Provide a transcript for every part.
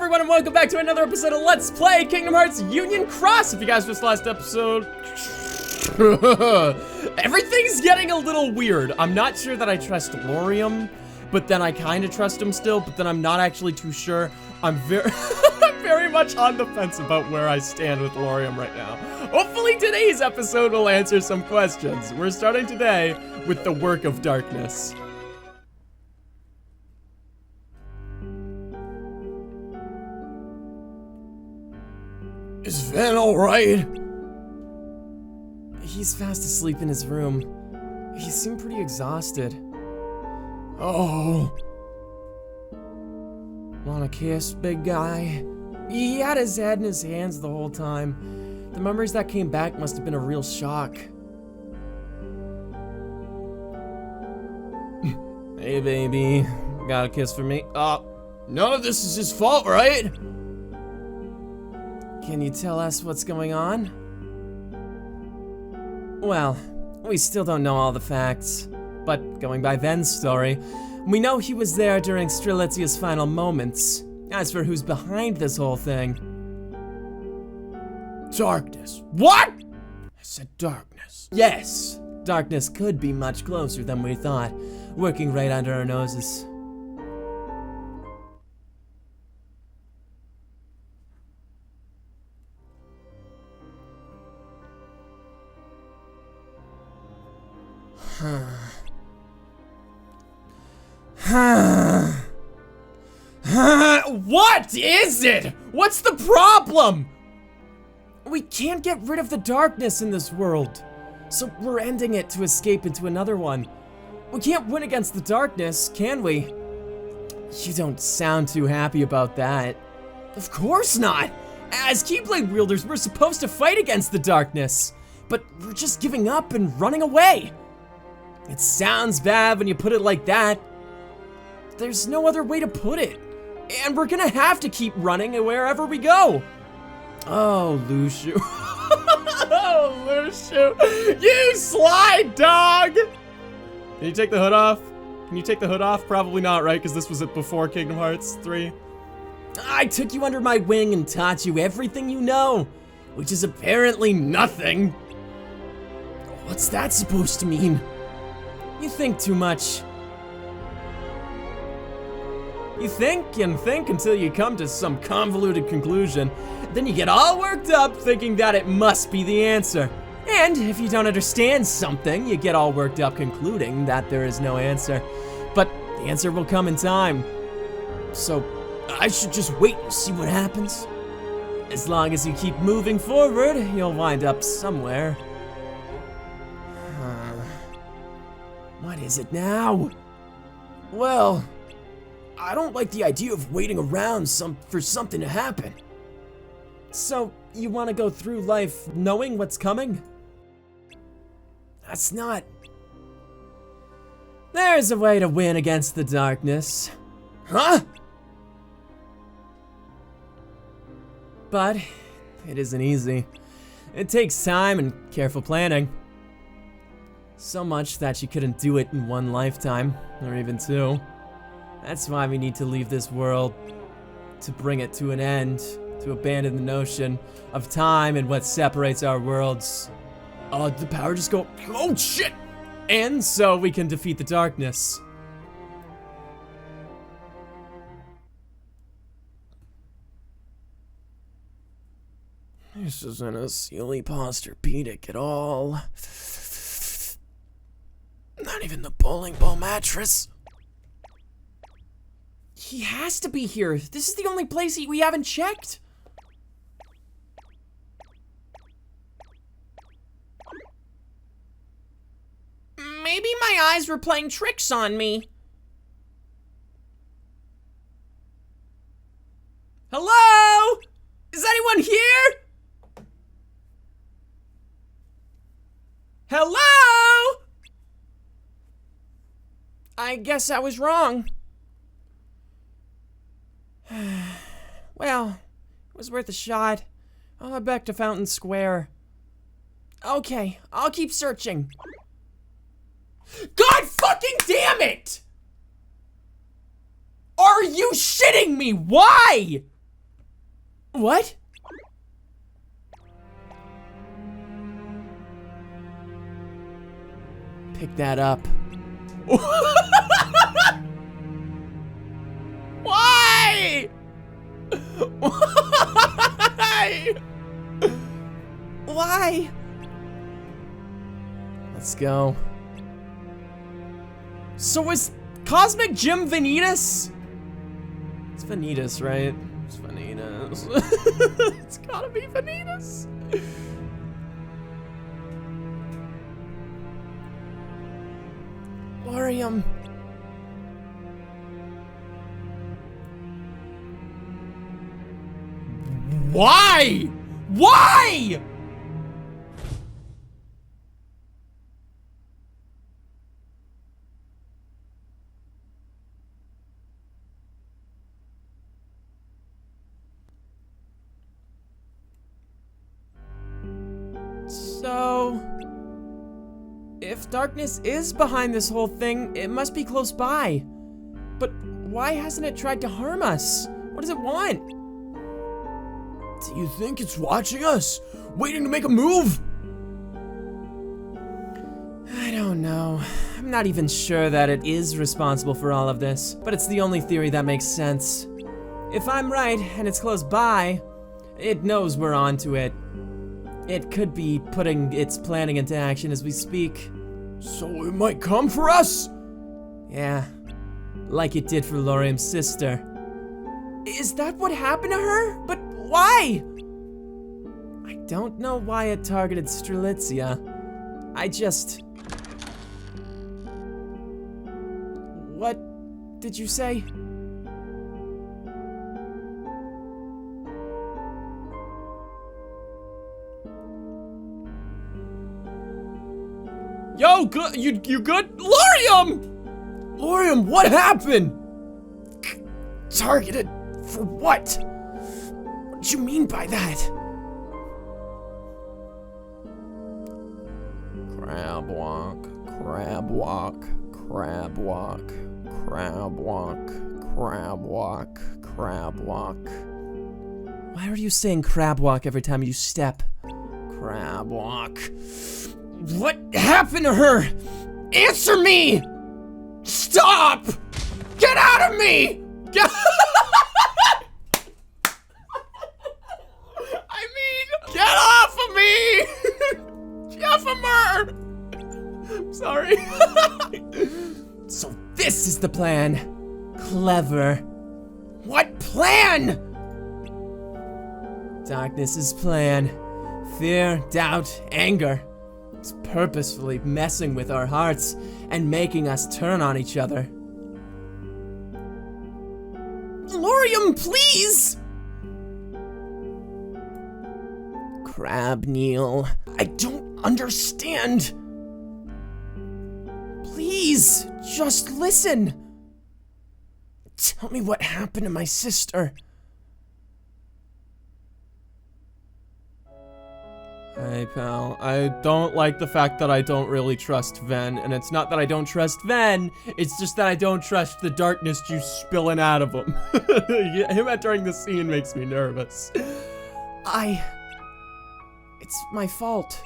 everyone, and welcome back to another episode of Let's Play Kingdom Hearts Union Cross. If you guys missed last episode, everything's getting a little weird. I'm not sure that I trust Laurium, but then I kind of trust him still, but then I'm not actually too sure. I'm very, very much on the fence about where I stand with Laurium right now. Hopefully today's episode will answer some questions. We're starting today with the Work of Darkness. Is Ven alright? He's fast asleep in his room. He seemed pretty exhausted. Oh. Want a kiss, big guy? He had his head in his hands the whole time. The memories that came back must have been a real shock. Hey, baby. Got a kiss for me? None of this is his fault, right? Can you tell us what's going on? Well, we still don't know all the facts, but going by Ven's story, we know he was there during Strelitzia's final moments. As for who's behind this whole thing... Darkness. What? I said darkness. Yes, darkness could be much closer than we thought, working right under our noses. What is it? What's the problem? We can't get rid of the darkness in this world, so we're ending it to escape into another one. We can't win against the darkness, can we? You don't sound too happy about that. Of course not! As Keyblade wielders, we're supposed to fight against the darkness, but we're just giving up and running away. It sounds bad when you put it like that. There's no other way to put it. And we're gonna have to keep running wherever we go. Oh, Lucio. Oh, Lucio. You sly dog! Can you take the hood off? Can you take the hood off? Probably not, right? Because this was it before Kingdom Hearts 3. I took you under my wing and taught you everything you know, which is apparently nothing. What's that supposed to mean? You think too much. You think and think until you come to some convoluted conclusion. Then you get all worked up thinking that it must be the answer. And if you don't understand something, you get all worked up concluding that there is no answer. But the answer will come in time. So I should just wait and see what happens. As long as you keep moving forward, you'll wind up somewhere. What is it now? Well, I don't like the idea of waiting around for something to happen. So, you want to go through life knowing what's coming? That's not... There's a way to win against the darkness. Huh? But, it isn't easy. It takes time and careful planning. So much that you couldn't do it in one lifetime, or even two. That's why we need to leave this world, to bring it to an end, to abandon the notion of time and what separates our worlds. Did the power just go? Oh shit! And so we can defeat the darkness. This isn't a silly posturepedic at all. Not even the bowling ball mattress. He has to be here. This is the only place we haven't checked. Maybe my eyes were playing tricks on me. Hello? Is anyone here? Hello? I guess I was wrong. Well, it was worth a shot. I'll head back to Fountain Square. Okay, I'll keep searching. God fucking damn it! Are you shitting me? Why? What? Pick that up. Why? Why? Why? Let's go. So is Cosmic Jim Vanitas? It's Vanitas, right? It's Vanitas. It's gotta be Vanitas. Lorium. Why? Why? So, if darkness is behind this whole thing, it must be close by. But why hasn't it tried to harm us? What does it want? Do you think it's watching us? Waiting to make a move? I don't know. I'm not even sure that it is responsible for all of this, but it's the only theory that makes sense. If I'm right, and it's close by, it knows we're onto it. It could be putting its planning into action as we speak. So it might come for us? Yeah, like it did for Lorium's sister. Is that what happened to her? But why? I don't know why it targeted Strelitzia. I just... What did you say? Yo, good, you good? Lorium! Lorium, what happened? Targeted for what? What do you mean by that? Crab walk, crab walk, crab walk, crab walk, crab walk, crab walk. Why are you saying crab walk every time you step? Crab walk. What happened to her? Answer me! Stop! Get out of me! Get I mean, get off of me! Get off of her! I'm sorry. So this is the plan. Clever. What plan? Darkness's plan. Fear, doubt, anger. It's purposefully messing with our hearts and making us turn on each other. Lorium, please! Crab Neil, I don't understand. Please, just listen. Tell me what happened to my sister. Hey, pal, I don't like the fact that I don't really trust Ven, and it's not that I don't trust Ven, it's just that I don't trust the darkness juice spilling out of him. Him entering the scene makes me nervous. It's my fault.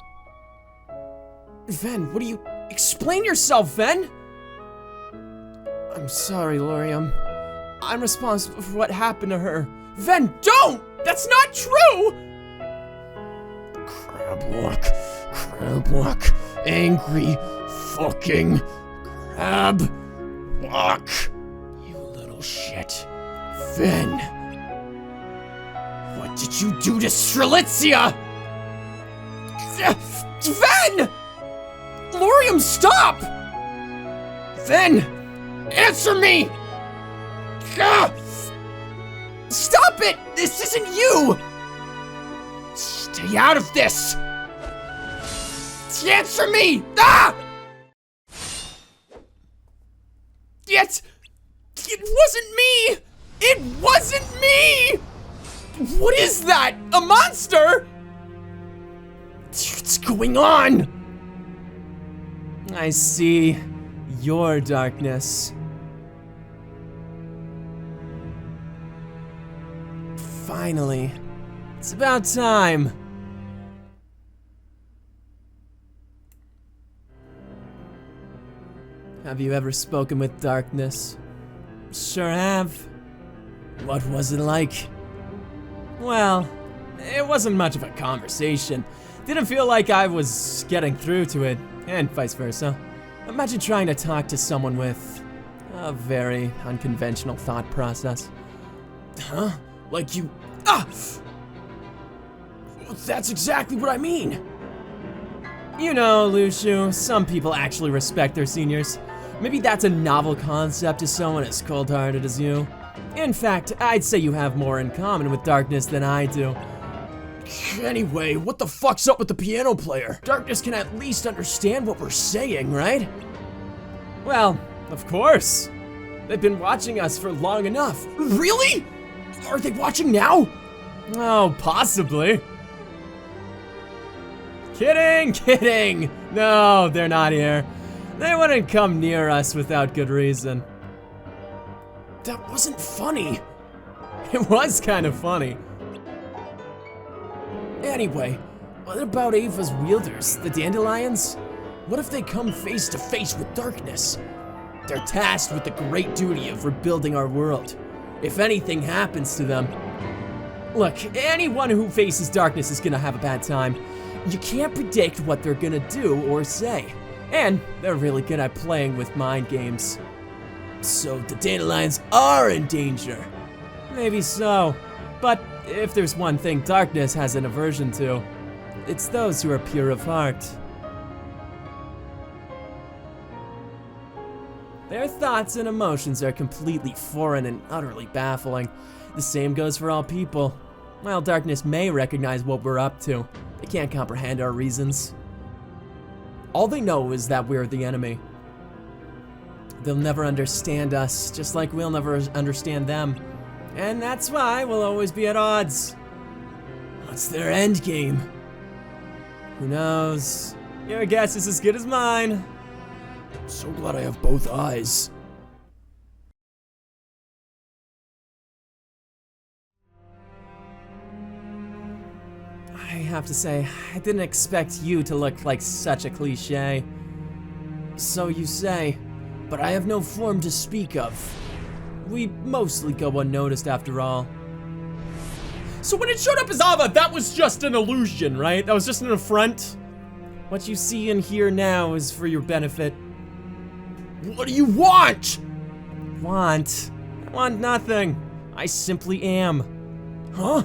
Ven, what do you... Explain yourself, Ven! I'm sorry, Lorium. I'm responsible for what happened to her. Ven, don't! That's not true! Crab walk, angry fucking crab walk. You little shit. Ven, what did you do to Strelitzia? Ven! Lorium, stop! Ven, answer me! Stop it! This isn't you! Stay out of this! Answer me! Ah! It wasn't me! It wasn't me! What is that? A monster? What's going on? I see your darkness. Finally, It's about time. Have you ever spoken with darkness? Sure have. What was it like? Well, it wasn't much of a conversation. Didn't feel like I was getting through to it, and vice versa. Imagine trying to talk to someone with a very unconventional thought process. Huh? Like you... Ah! That's exactly what I mean! You know, Luciu, some people actually respect their seniors. Maybe that's a novel concept to someone as cold-hearted as you. In fact, I'd say you have more in common with Darkness than I do. Anyway, what the fuck's up with the piano player? Darkness can at least understand what we're saying, right? Well, of course. They've been watching us for long enough. Really? Are they watching now? Oh, possibly. Kidding, kidding. No, they're not here. They wouldn't come near us without good reason. That wasn't funny. It was kind of funny. Anyway, what about Ava's wielders, the dandelions? What if they come face to face with darkness? They're tasked with the great duty of rebuilding our world. If anything happens to them... Look, anyone who faces darkness is gonna have a bad time. You can't predict what they're gonna do or say. And they're really good at playing with mind games. So the dandelions are in danger. Maybe so. But if there's one thing darkness has an aversion to, it's those who are pure of heart. Their thoughts and emotions are completely foreign and utterly baffling. The same goes for all people. While darkness may recognize what we're up to, they can't comprehend our reasons. All they know is that we're the enemy. They'll never understand us, just like we'll never understand them. And that's why we'll always be at odds. What's their end game? Who knows? Your guess is as good as mine. So glad I have both eyes. I have to say, I didn't expect you to look like such a cliche. So you say, but I have no form to speak of. We mostly go unnoticed after all. So when it showed up as Ava, that was just an illusion, right? That was just an affront? What you see and hear now is for your benefit. What do you want? Want? I want nothing. I simply am. Huh?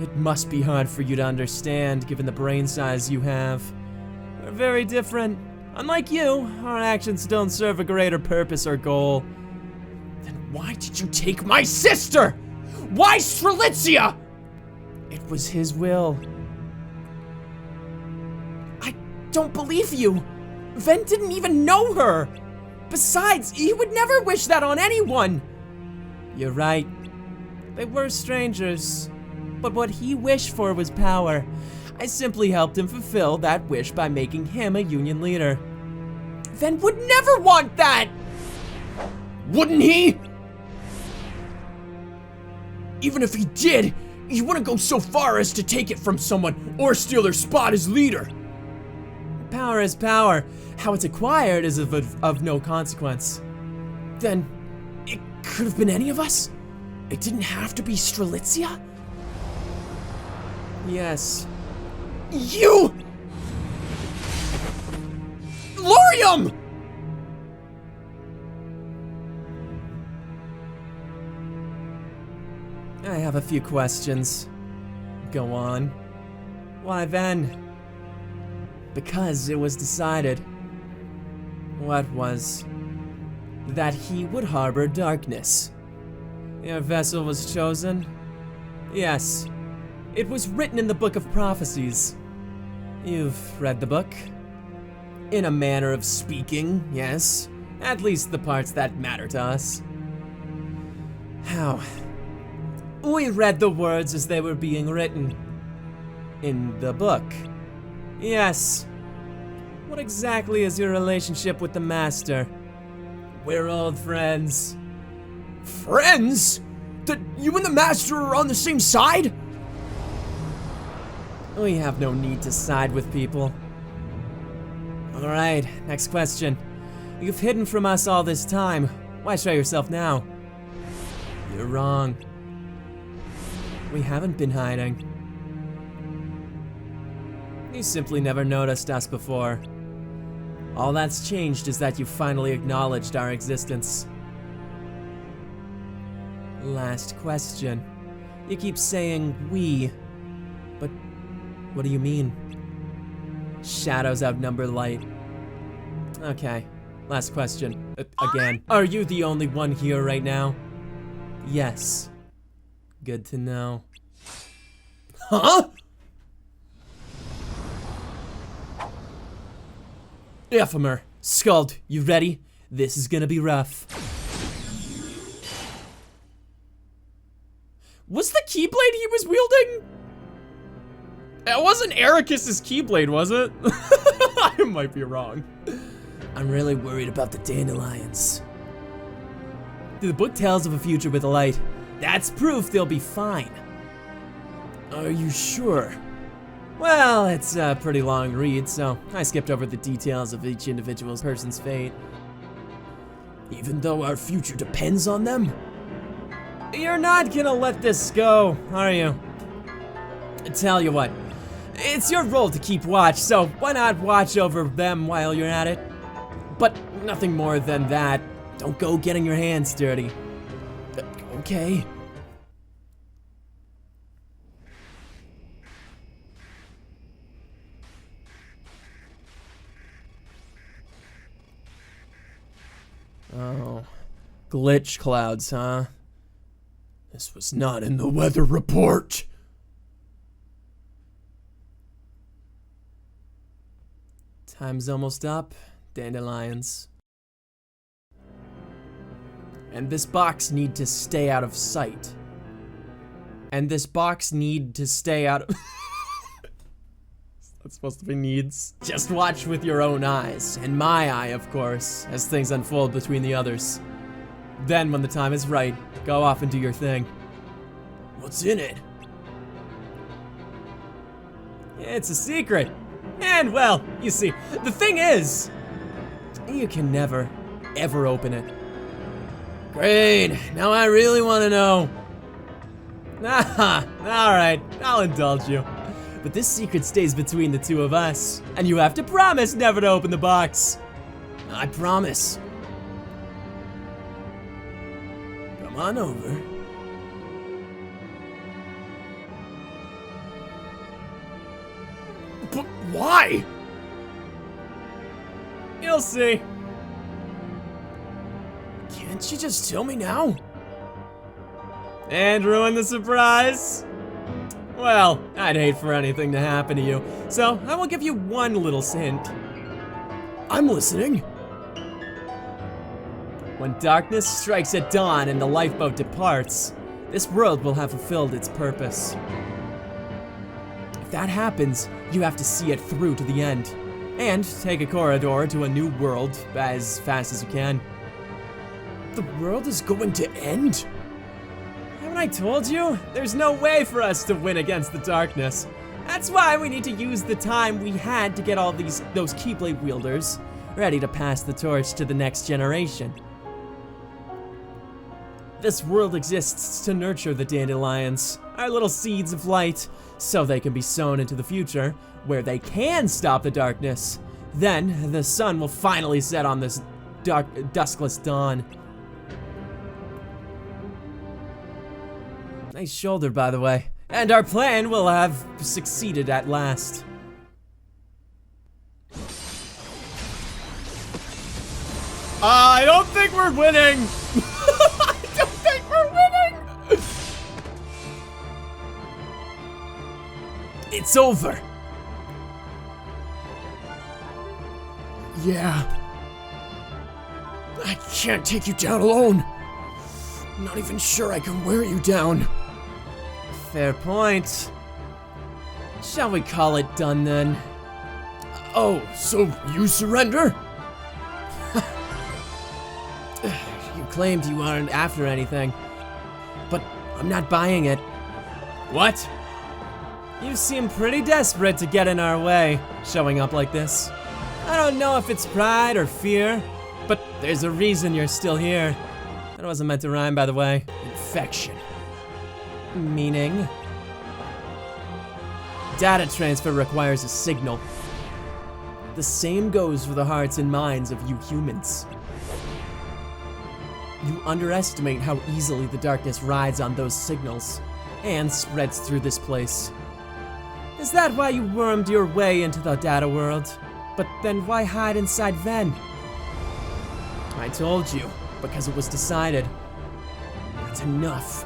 It must be hard for you to understand, given the brain size you have. We're very different. Unlike you, our actions don't serve a greater purpose or goal. Then why did you take my sister? Why Strelitzia? It was his will. I don't believe you. Ven didn't even know her. Besides, he would never wish that on anyone. You're right. They were strangers. But what he wished for was power. I simply helped him fulfill that wish by making him a union leader. Ven would never want that! Wouldn't he? Even if he did, he wouldn't go so far as to take it from someone or steal their spot as leader. Power is power. How it's acquired is of no consequence. Then, it could have been any of us? It didn't have to be Strelitzia? Yes. You! Laurium! I have a few questions. Go on. Why then? Because it was decided. What was? That he would harbor darkness. Your vessel was chosen? Yes. It was written in the Book of Prophecies. You've read the book? In a manner of speaking, yes. At least the parts that matter to us. How? We read the words as they were being written. In the book. Yes. What exactly is your relationship with the Master? We're old friends. Friends? That you and the Master are on the same side? We have no need to side with people. Alright, next question. You've hidden from us all this time. Why show yourself now? You're wrong. We haven't been hiding. You simply never noticed us before. All that's changed is that you finally acknowledged our existence. Last question. You keep saying we, but what do you mean? Shadows outnumber light. Okay, last question. Again. Are you the only one here right now? Yes. Good to know. Huh? Ephemer, Skald, you ready? This is gonna be rough. Was the Keyblade he was wielding? It wasn't Ericus's Keyblade, was it? I might be wrong. I'm really worried about the dandelions. The book tells of a future with a light. That's proof they'll be fine. Are you sure? Well, it's a pretty long read, so I skipped over the details of each individual person's fate. Even though our future depends on them? You're not gonna let this go, are you? Tell you what, it's your role to keep watch, so why not watch over them while you're at it? But nothing more than that. Don't go getting your hands dirty. Okay. Oh, glitch clouds, huh? This was not in the weather report. Time's almost up, dandelions. And this box need to stay out of sight. And this box need to stay out of... That's supposed to be needs. Just watch with your own eyes, and my eye, of course, as things unfold between the others. Then, when the time is right, go off and do your thing. What's in it? It's a secret. And, well, you see, the thing is, you can never, ever open it. Great, now I really want to know. Alright, I'll indulge you. But this secret stays between the two of us, and you have to promise never to open the box. I promise. Come on over. But why? You'll see. Can't you just tell me now? And ruin the surprise? Well, I'd hate for anything to happen to you, so I will give you one little hint. I'm listening. When darkness strikes at dawn and the lifeboat departs, this world will have fulfilled its purpose. If that happens, you have to see it through to the end, and take a corridor to a new world as fast as you can. The world is going to end? Haven't I told you? There's no way for us to win against the darkness. That's why we need to use the time we had to get all those Keyblade wielders ready to pass the torch to the next generation. This world exists to nurture the dandelions, our little seeds of light, so they can be sown into the future, where they can stop the darkness. Then, the sun will finally set on this duskless dawn. Nice shoulder, by the way. And our plan will have succeeded at last. I don't think we're winning! I don't think we're winning! It's over. Yeah. I can't take you down alone. I'm not even sure I can wear you down. Fair point. Shall we call it done then? Oh, so you surrender? You claimed you aren't after anything, but I'm not buying it. What? You seem pretty desperate to get in our way, showing up like this. I don't know if it's pride or fear, but there's a reason you're still here. That wasn't meant to rhyme, by the way. Infection. Meaning? Data transfer requires a signal. The same goes for the hearts and minds of you humans. You underestimate how easily the darkness rides on those signals and spreads through this place. Is that why you wormed your way into the data world? But then why hide inside Ven? I told you, because it was decided. That's enough.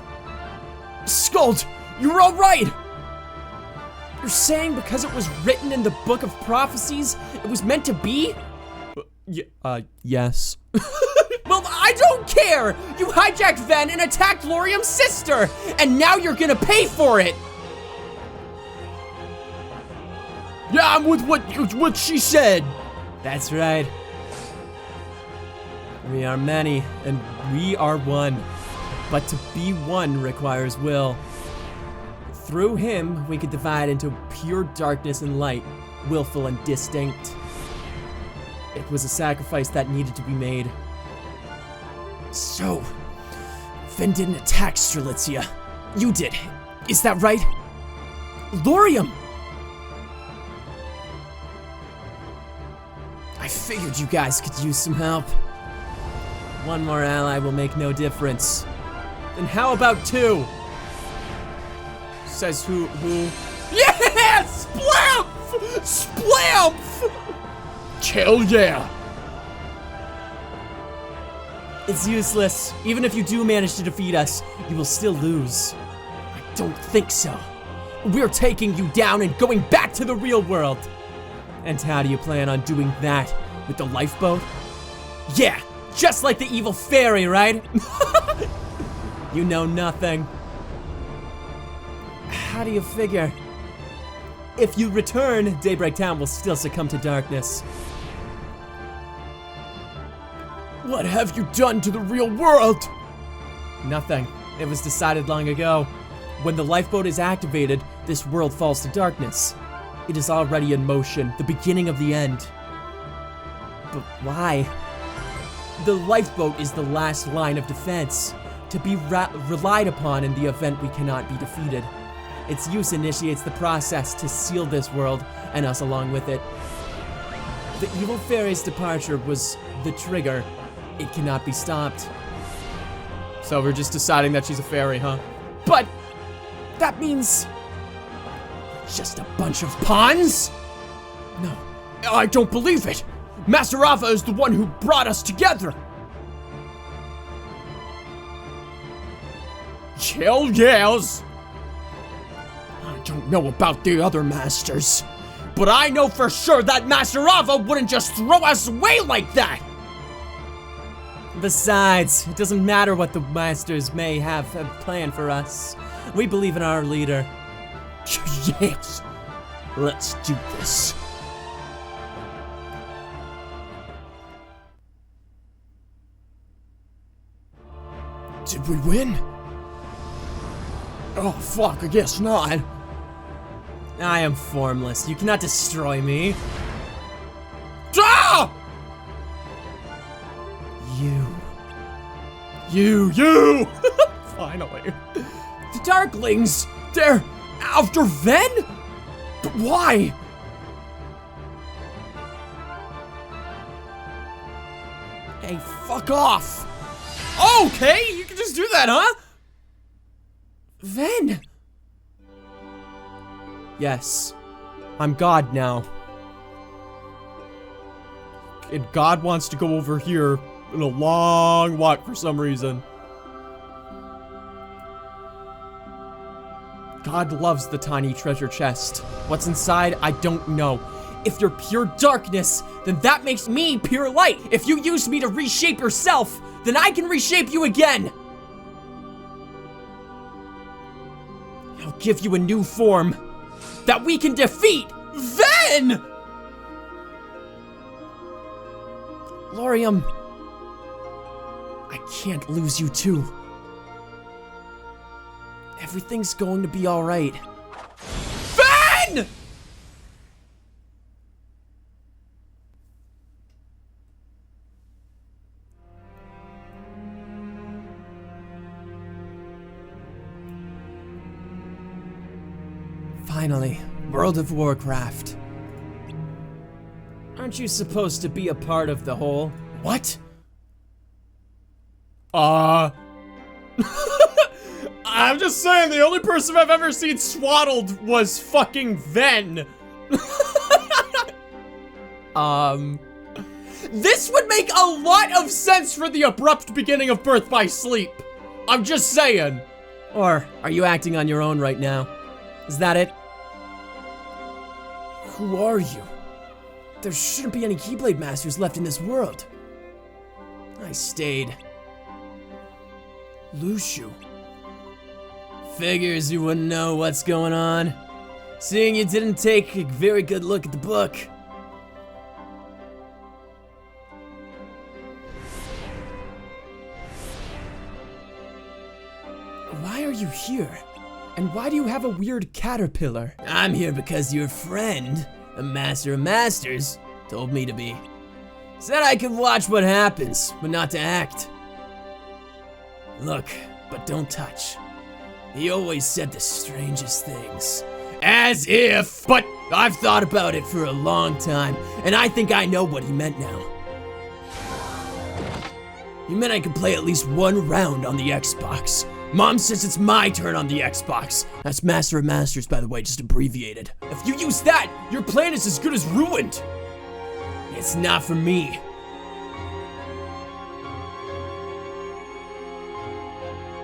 Skuld, you're all right! You're saying because it was written in the Book of Prophecies, it was meant to be? Yes. Well, I don't care! You hijacked Ven and attacked Laurium's sister, and now you're gonna pay for it! Yeah, I'm with what she said. That's right. We are many, and we are one. But to be one requires will. Through him, we could divide into pure darkness and light, willful and distinct. It was a sacrifice that needed to be made. So, Ven didn't attack Strelitzia. You did. Is that right? Laurium! I figured you guys could use some help. One more ally will make no difference. Then how about two? Says who? Yeah! Splamp! Splamp! Hell yeah! It's useless. Even if you do manage to defeat us, you will still lose. I don't think so. We're taking you down and going back to the real world. And how do you plan on doing that? With the lifeboat? Yeah, just like the evil fairy, right? You know nothing. How do you figure? If you return, Daybreak Town will still succumb to darkness. What have you done to the real world? Nothing. It was decided long ago. When the lifeboat is activated, this world falls to darkness. It is already in motion, the beginning of the end. But why? The lifeboat is the last line of defense, to be relied upon in the event we cannot be defeated. Its use initiates the process to seal this world, and us along with it. The evil fairy's departure was the trigger. It cannot be stopped. So we're just deciding that she's a fairy, huh? But that means just a bunch of pawns? No, I don't believe it. Master Rafa is the one who brought us together. Hell yes. I don't know about the other masters, but I know for sure that Master Rafa wouldn't just throw us away like that. Besides, it doesn't matter what the masters may have planned for us. We believe in our leader. Yes, let's do this. Did we win? Oh fuck, I guess not. I am formless. You cannot destroy me. Ah! You! Finally. The Darklings! They're after Ven? But why? Hey, fuck off! Okay, you can just do that, huh? Ven! Yes, I'm God now. And God wants to go over here in a long walk for some reason. God loves the tiny treasure chest. What's inside, I don't know. If you're pure darkness, then that makes me pure light. If you use me to reshape yourself, then I can reshape you again. I'll give you a new form that we can defeat Ven! Laurium, I can't lose you too. Everything's going to be all right. Ven! Ven! Finally, World of Warcraft. Aren't you supposed to be a part of the whole? What? I'm just saying, the only person I've ever seen swaddled was fucking Ven. This would make a lot of sense for the abrupt beginning of Birth by Sleep. I'm just saying. Or are you acting on your own right now? Is that it? Who are you? There shouldn't be any Keyblade Masters left in this world. I stayed. Lushu. Figures you wouldn't know what's going on, seeing you didn't take a very good look at the book. Why are you here? And why do you have a weird caterpillar? I'm here because your friend, the Master of Masters, told me to be. Said I could watch what happens, but not to act. Look, but don't touch. He always said the strangest things. As if! But I've thought about it for a long time, and I think I know what he meant now. He meant I could play at least one round on the Xbox. Mom says it's my turn on the Xbox. That's Master of Masters, by the way, just abbreviated. If you use that, your plan is as good as ruined. It's not for me.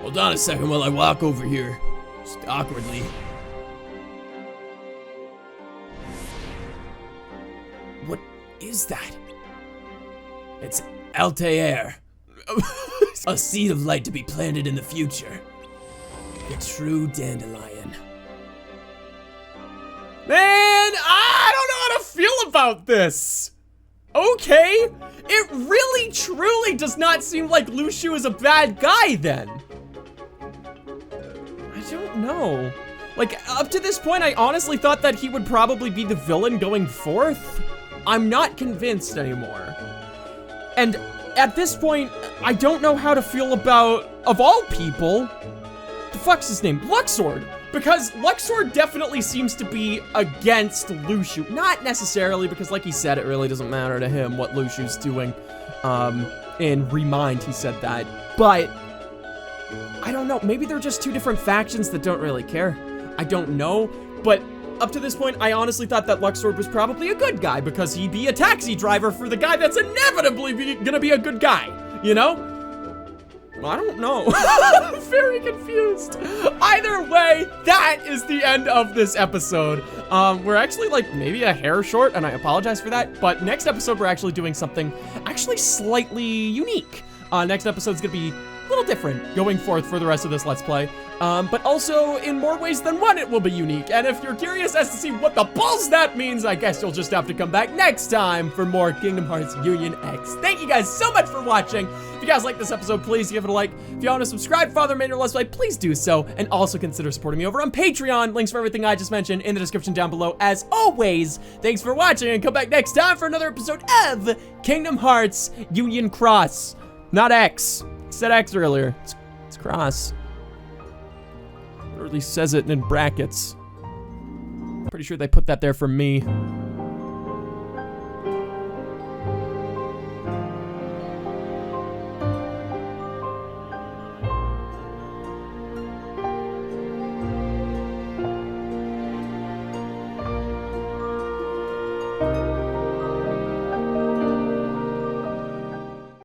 Hold on a second while I walk over here. Just awkwardly. What is that? It's Altair. A seed of light to be planted in the future. A true dandelion. Man, I don't know how to feel about this. Okay, it really truly does not seem like Lushu is a bad guy then. I don't know. Like, up to this point, I honestly thought that he would probably be the villain going forth. I'm not convinced anymore. And at this point, I don't know how to feel about, of all people, the fuck's his name? Luxord. Because Luxord definitely seems to be against Lushu. Not necessarily, because like he said, it really doesn't matter to him what Lushu's doing. In Remind, he said that. But I don't know, maybe they're just two different factions that don't really care. I don't know, but up to this point, I honestly thought that Luxord was probably a good guy because he'd be a taxi driver for the guy that's inevitably gonna be a good guy, you know? I don't know. I'm very confused. Either way, that is the end of this episode. We're actually like maybe a hair short, and I apologize for that, but next episode we're actually doing something actually slightly unique. Next episode's gonna be a little different going forth for the rest of this Let's Play. But also, in more ways than one, it will be unique. And if you're curious as to see what the balls that means, I guess you'll just have to come back next time for more Kingdom Hearts Union X. Thank you guys so much for watching. If you guys like this episode, please give it a like. If you want to subscribe for other major Let's Play, please do so. And also consider supporting me over on Patreon. Links for everything I just mentioned in the description down below. As always, thanks for watching, and come back next time for another episode of Kingdom Hearts Union Cross. Not X. I said X earlier. It's Cross. Or at least says it in brackets. Pretty sure they put that there for me.